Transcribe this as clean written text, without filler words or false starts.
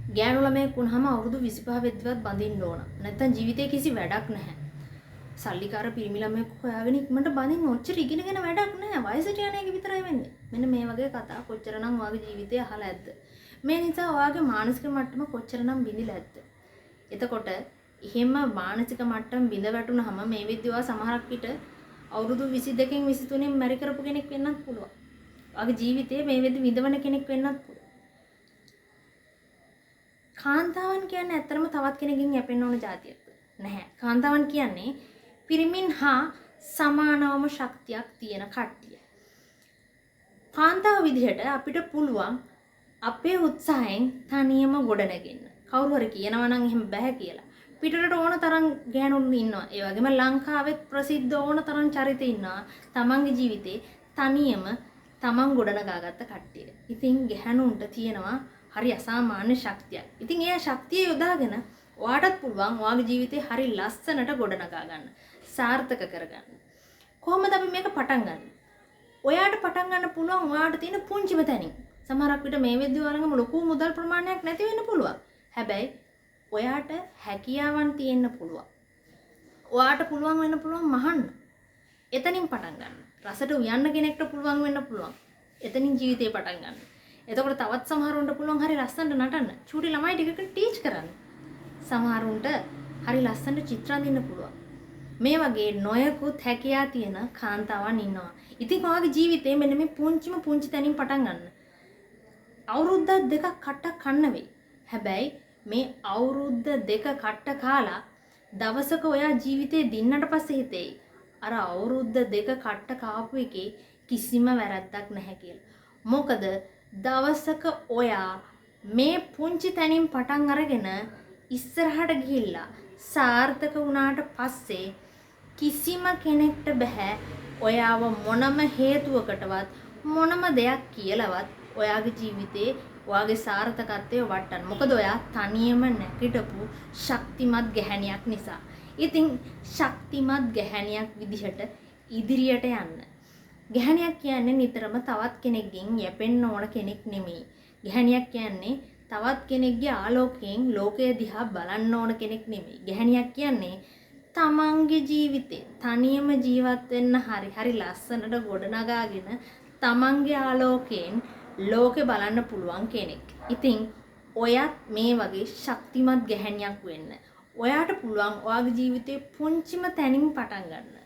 ගෑනු ළමයෙක් වුණාම අවුරුදු 25 වෙද්දිවත් බඳින්න ඕන. නැත්තම් ජීවිතේ කිසි වැඩක් නැහැ. සල්ලිකාර පිරිමි ළමයෙක් හොයාගෙන ඉක්මනට බඳින්න ඔච්චර ඉගෙනගෙන වැඩක් නැහැ. වයසට යන එක විතරයි වෙන්නේ. මෙන්න මේ වගේ කතා කොච්චරනම් ඔයාගේ ජීවිතේ අහලා ඇද්ද? මේ නිසා ඔයාගේ මානසික මට්ටම කොච්චරනම් බිඳිලා ඇද්ද? එතකොට එහෙම මානසික මට්ටම බිඳ වැටුනහම මේ විදිහ ඔයා සමහරක් විට අවුරුදු 22කින් 23කින් මැරි කරපු කෙනෙක් වෙන්නත් පුළුවන්. ඔයාගේ ජීවිතේ මේ විදිහ විඳවන කෙනෙක් වෙන්නත් පුළුවන්. කාන්තාවන් කියන්නේ ඇත්තටම තවත් කෙනෙක්ගෙන් යැපෙන්න ඕන જાතියක්ද? නැහැ. කාන්තාවන් කියන්නේ පිරිමින් හා සමානවම ශක්තියක් තියෙන කට්ටිය. කාන්තාව විදිහට අපිට පුළුවන් අපේ උත්සාහයෙන් තනියම ගොඩනගෙන්න. කවුරු හරි කියනවා නම් එහෙම බෑ කියලා. පිටරට ඕන තරම් ගෑනුන් ඉන්නවා. ඒ වගේම ලංකාවෙත් ප්‍රසිද්ධ ඕන තරම් චරිත ඉන්නවා. තමන්ගේ ජීවිතේ තනියම තමන් ගොඩනගාගත්ත කට්ටිය. ඉතින් ගැහණුන්ට තියෙනවා හරි අසාමාන්‍ය ශක්තියක්. ඉතින් ඒ ශක්තිය යොදාගෙන ඔයාටත් පුළුවන් ඔයාගේ ජීවිතේ හරි ලස්සනට ගොඩනගා ගන්න. සාර්ථක කරගන්න. කොහොමද අපි මේක පටන් ගන්න? ඔයාට පටන් ගන්න පුළුවන් ඔයාට තියෙන පුංචිම තැනින්. සමහරක් විට මේ වෙද්දී ඔයාලගම ලොකු මුදල් ප්‍රමාණයක් නැති වෙන්න පුළුවන්. හැබැයි ඔයාට හැකියාවන් තියෙන්න පුළුවන්. ඔයාට පුළුවන් වෙන්න පුළුවන් මහන්න. එතනින් පටන් ගන්න. රසට උයන්න කෙනෙක්ට පුළුවන් වෙන්න පුළුවන්. එතනින් ජීවිතේ පටන් ගන්න. එතකොට තවත් සමහරුන්ට පුළුවන් හරි ලස්සනට නටන්න. චූටි ළමයි ටිකකට ටීච් කරන්න. සමහරුන්ට හරි ලස්සනට චිත්‍ර අඳින්න පුළුවන්. මේ වගේ නොයෙකුත් හැකියාව තියෙන කාන්තාවන් ඉන්නවා. ඉතින් ඔයාගේ ජීවිතේ මෙන්න මේ පුංචි තැනින් පටන් ගන්න. අවුරුද්දක් දෙකක් කට්ටක් කන්න වෙයි. හැබැයි මේ අවුරුද්ද දෙක කට්ට කාලා දවසක ඔයා ජීවිතේ දින්නට පස්සේ හිතෙයි අර අවුරුද්ද දෙක කට්ට කාපු එකේ කිසිම වැරද්දක් නැහැ කියලා. මොකද දවසක ඔයා මේ පුංචි තැනින් පටන් අරගෙන ඉස්සරහට ගිහිල්ලා සාර්ථක වුණාට පස්සේ කිසිම කෙනෙක්ට බෑ ඔයාව මොනම හේතුවකටවත් මොනම දෙයක් කියලාවත් ඔයාගේ ජීවිතේ ඔයාගේ සාර්ථකත්වය වටන්න. මොකද ඔයා තනියම නැගිටපු ශක්තිමත් ගැහණියක් නිසා. ඉතින් ශක්තිමත් ගැහණියක් විදිහට ඉදිරියට යන්න. ගැහණියක් කියන්නේ නිතරම තවත් කෙනෙක්ගෙන් යැපෙන්න ඕන කෙනෙක් නෙමෙයි. ගැහණියක් කියන්නේ තවත් කෙනෙක්ගේ ආලෝකයෙන් ලෝකය දිහා බලන්න ඕන කෙනෙක් නෙමෙයි. ගැහණියක් කියන්නේ තමන්ගේ ජීවිතේ තනියම ජීවත් වෙන්න හරි ලස්සනට ගොඩනගාගෙන තමන්ගේ ආලෝකයෙන් ලෝකේ බලන්න පුළුවන් කෙනෙක්. ඉතින් ඔයත් මේ වගේ ශක්තිමත් ගැහණියක් වෙන්න. ඔයාට පුළුවන් ඔයාගේ ජීවිතේ පුංචිම තැනින් පටන් ගන්න.